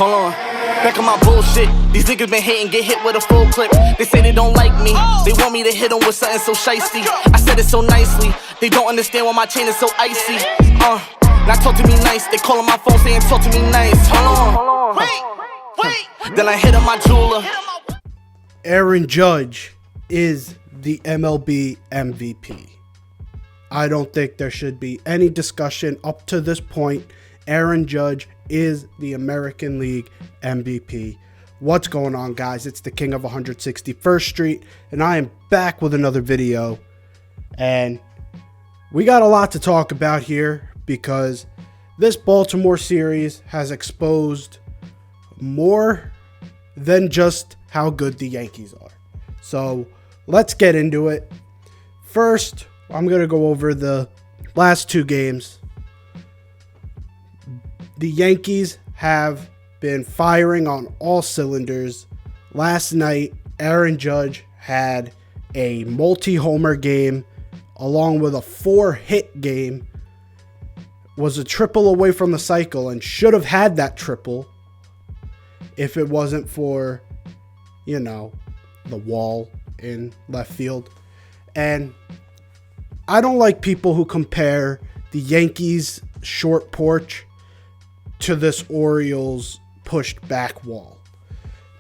Hold on. Back on my bullshit. These niggas been hating, get hit with a full clip. They say they don't like me. They want me to hit them with something so shiesty. I said it so nicely. They don't understand why my chain is so icy. Now talk to me nice. They calling my phone saying talk to me nice. Hold on. Wait. Then I hit on my jeweler. Aaron Judge is the MLB MVP. I don't think there should be any discussion up to this point. Aaron Judge is the American League MVP. What's going on, guys? It's the King of 161st Street, and I am back with another video. And we got a lot to talk about here because this Baltimore series has exposed more than just how good the Yankees are. So let's get into it. First, I'm going to go over the last two games. The Yankees have been firing on all cylinders. Last night, Aaron Judge had a multi-homer game along with a 4-hit game. Was a triple away from the cycle and should have had that triple if it wasn't for, the wall in left field. And I don't like people who compare the Yankees' short porch to this Orioles pushed back wall,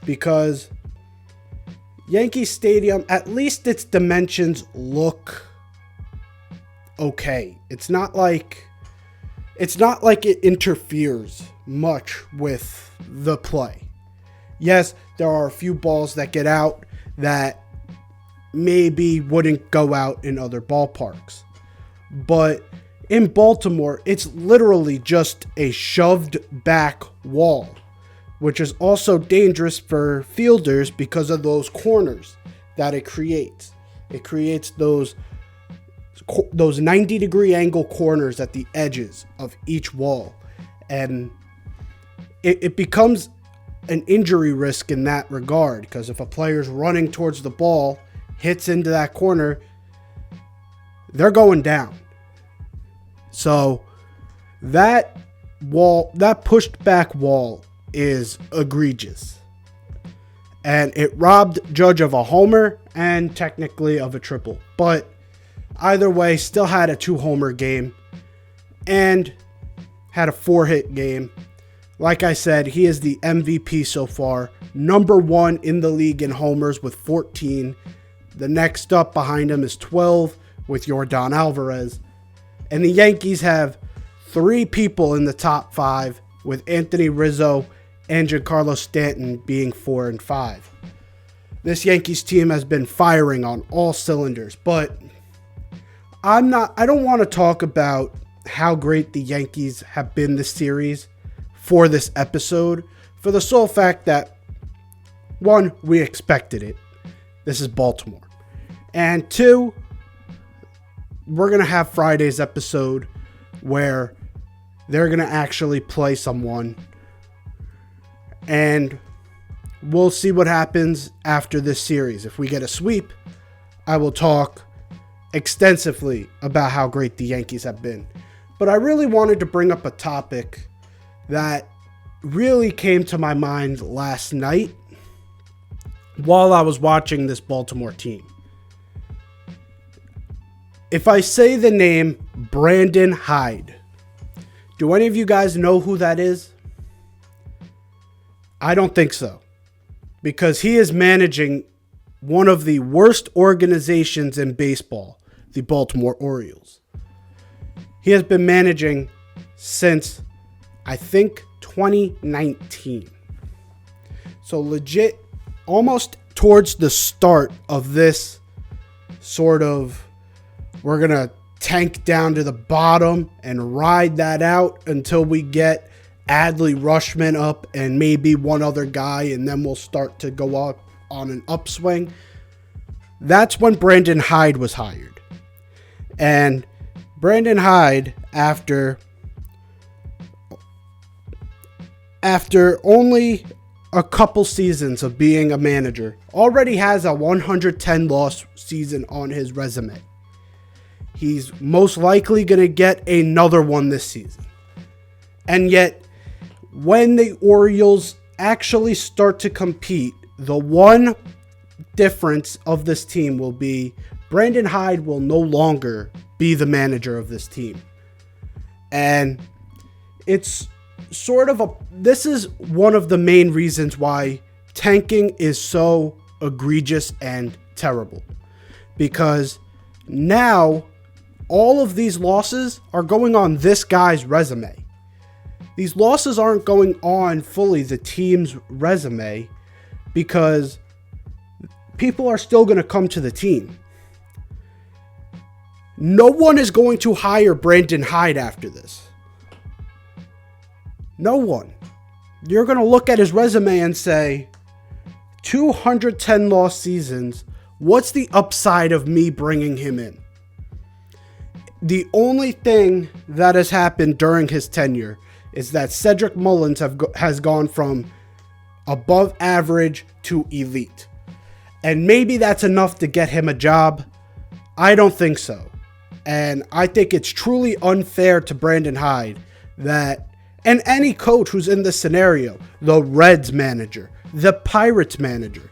because Yankee Stadium, at least its dimensions look okay. It's not like it interferes much with the play. Yes, there are a few balls that get out that maybe wouldn't go out in other ballparks. But in Baltimore, it's literally just a shoved back wall, which is also dangerous for fielders because of those corners that it creates. It creates those 90-degree angle corners at the edges of each wall. And it becomes an injury risk in that regard, because if a player's running towards the ball, hits into that corner, they're going down. So that wall, that pushed back wall, is egregious. And it robbed Judge of a homer and technically of a triple. But either way, still had a 2-homer game and had a 4-hit game. Like I said, he is the MVP so far. Number 1 in the league in homers with 14. The next up behind him is 12 with Yordan Alvarez. And the Yankees have 3 people in the top 5, with Anthony Rizzo and Giancarlo Stanton being 4 and 5. This Yankees team has been firing on all cylinders, but I don't want to talk about how great the Yankees have been this series for this episode, for the sole fact that, 1, we expected it. This is Baltimore. And 2, we're going to have Friday's episode where they're going to actually play someone. And we'll see what happens after this series. If we get a sweep, I will talk extensively about how great the Yankees have been. But I really wanted to bring up a topic that really came to my mind last night while I was watching this Baltimore team. If I say the name Brandon Hyde, do any of you guys know who that is? I don't think so, because he is managing one of the worst organizations in baseball, the Baltimore Orioles. He has been managing since, I think, 2019. So legit, almost towards the start of this sort of, we're going to tank down to the bottom and ride that out until we get Adley Rutschman up and maybe one other guy, and then we'll start to go up on an upswing. That's when Brandon Hyde was hired. And Brandon Hyde, after only a couple seasons of being a manager, already has a 110-loss season on his resume. He's most likely going to get another one this season. And yet, when the Orioles actually start to compete, the one difference of this team will be Brandon Hyde will no longer be the manager of this team. And it's sort of this is one of the main reasons why tanking is so egregious and terrible. Because now all of these losses are going on this guy's resume. These losses aren't going on fully the team's resume because people are still going to come to the team. No one is going to hire Brandon Hyde after this. No one. You're going to look at his resume and say, 210 lost seasons, what's the upside of me bringing him in? The only thing that has happened during his tenure is that Cedric Mullins has gone from above average to elite. And maybe that's enough to get him a job. I don't think so. And I think it's truly unfair to Brandon Hyde that, and any coach who's in this scenario, the Reds manager, the Pirates manager,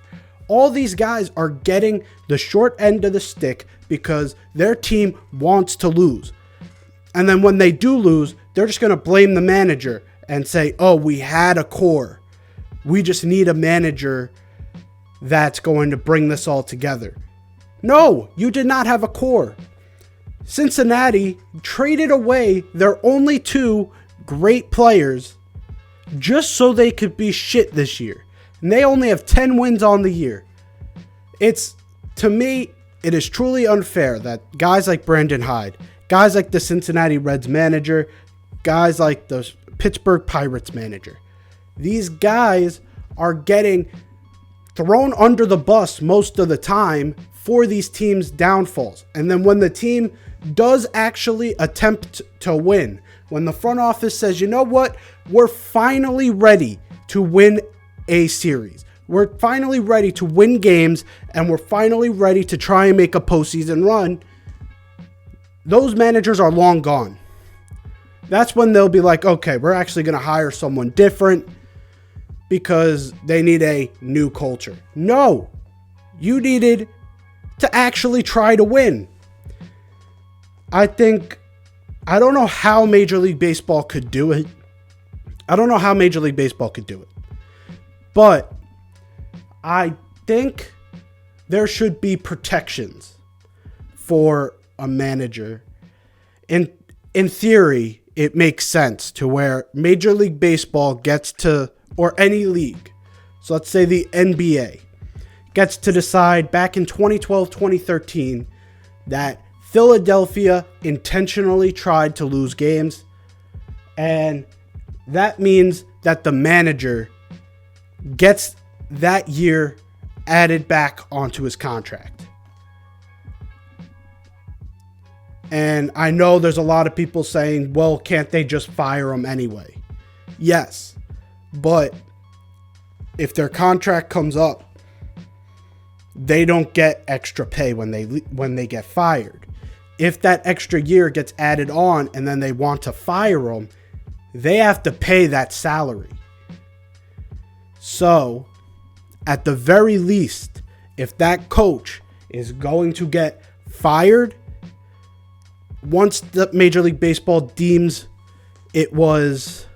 all these guys are getting the short end of the stick because their team wants to lose. And then when they do lose, they're just going to blame the manager and say, oh, we had a core. We just need a manager that's going to bring this all together. No, you did not have a core. Cincinnati traded away their only two great players just so they could be shit this year. And they only have 10 wins on the year. To me, it is truly unfair that guys like Brandon Hyde, guys like the Cincinnati Reds manager, guys like the Pittsburgh Pirates manager, these guys are getting thrown under the bus most of the time for these teams' downfalls. And then when the team does actually attempt to win, when the front office says, you know what, we're finally ready to win a series. We're finally ready to win games, and we're finally ready to try and make a postseason run. Those managers are long gone. That's when they'll be like, okay, we're actually going to hire someone different because they need a new culture. No, you needed to actually try to win. I don't know how Major League Baseball could do it. But I think there should be protections for a manager. In theory, it makes sense to where Major League Baseball gets to, or any league, so let's say the NBA, gets to decide back in 2012, 2013, that Philadelphia intentionally tried to lose games, and that means that the manager gets that year added back onto his contract. And I know there's a lot of people saying, well, can't they just fire him anyway? Yes, but if their contract comes up, they don't get extra pay when they get fired. If that extra year gets added on and then they want to fire him, they have to pay that salary. So, at the very least, if that coach is going to get fired, once the Major League Baseball deems it was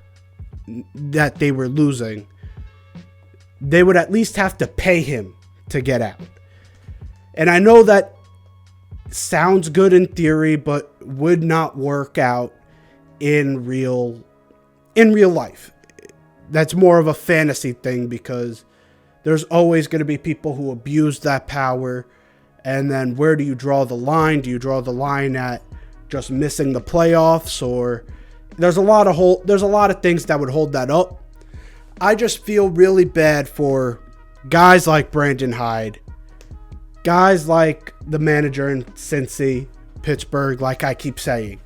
that they were losing, they would at least have to pay him to get out. And I know that sounds good in theory, but would not work out in real life. That's more of a fantasy thing because there's always going to be people who abuse that power. And then where do you draw the line? Do you draw the line at just missing the playoffs, or there's a lot of things that would hold that up. I just feel really bad for guys like Brandon Hyde, guys like the manager in Cincy, Pittsburgh, like I keep saying,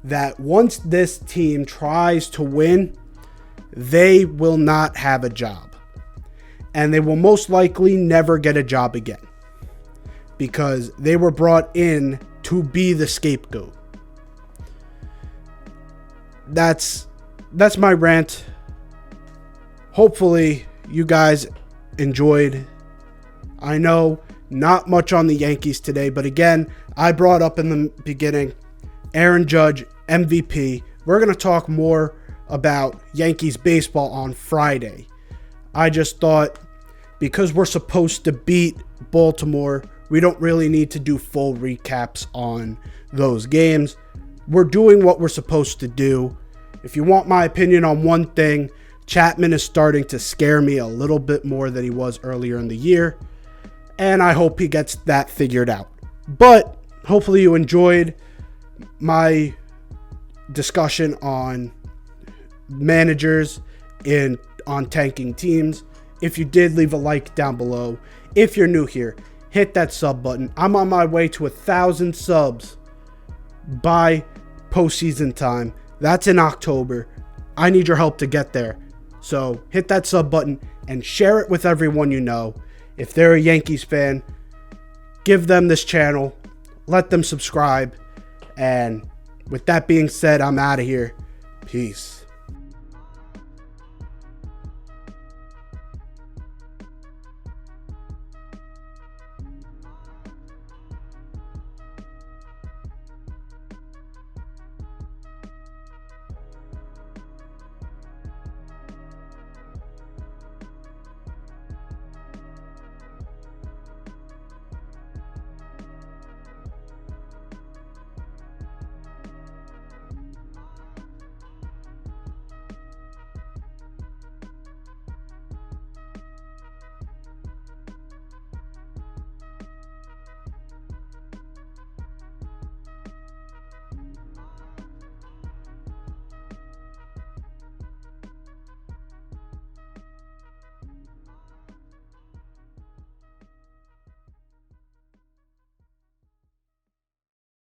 that once this team tries to win, they will not have a job. And they will most likely never get a job again because they were brought in to be the scapegoat. That's my rant. hopefully you guys enjoyed. I know not much on the Yankees today, but again, I brought up in the beginning, Aaron Judge, MVP. We're going to talk more about Yankees baseball on Friday. I just thought because we're supposed to beat Baltimore, we don't really need to do full recaps on those games. We're doing what we're supposed to do. If you want my opinion on one thing, Chapman is starting to scare me a little bit more than he was earlier in the year, and I hope he gets that figured out. But hopefully you enjoyed my discussion on managers and on tanking teams. If you did, leave a like down below. If you're new here, hit that sub button. I'm on my way to 1,000 subs by postseason time. That's in October. I need your help to get there. So hit that sub button and share it with everyone you know. If they're a Yankees fan, give them this channel. Let them subscribe. And with that being said, I'm out of here. Peace.